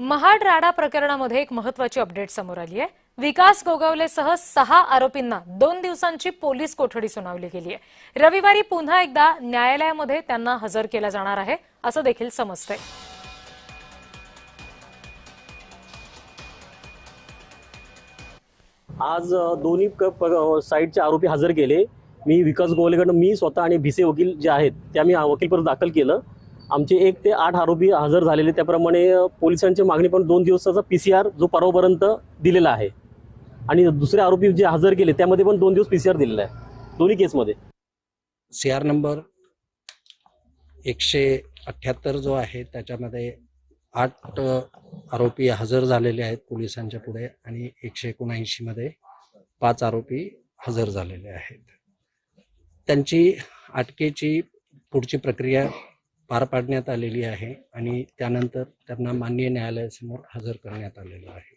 महाड राडा प्रकरणामध्ये एक महत्त्वाची अपडेट समोर आली आहे। विकास गोगावलेसह 6 आरोपींना 2 दिवसांची पोलीस कोठडी सुनावली गेली आहे। रविवारी पुन्हा एकदा न्यायालयामध्ये त्यांना हजर केलं जाणार आहे असं देखील समजतंय। आज दोन्ही साइडचे आरोपी हजर केले। मी विकास गोगावलेकडून मी स्वतः आणि भिसे वकील जे आहेत त्या मी वकीलपद दाखल केलं। आमचे 1 ते 8 आरोपी हजर झालेले, त्याप्रमाणे पोलिसांची मागणी पण 2 दिवसाचा पीसीआर जो परवापर्यंत दिलेला आहे आणि दुसरे आरोपी जे हजर केले त्यामध्ये पण 2 दिवस पीसीआर दिलेला आहे दोन्ही केसमध्ये। सीआर नंबर 178 जो आहे त्याच्यामध्ये 8 आरोपी हजर झालेले आहेत पोलिसांच्या पुढे आणि 179 मध्ये 5 आरोपी हजर झालेले आहेत। त्यांची अटकेची पुढची प्रक्रिया पार पाडण्यात आलेली आहे आणि त्यानंतर त्यांना माननीय न्यायालयासमोर हजर करण्यात आलेलं आहे।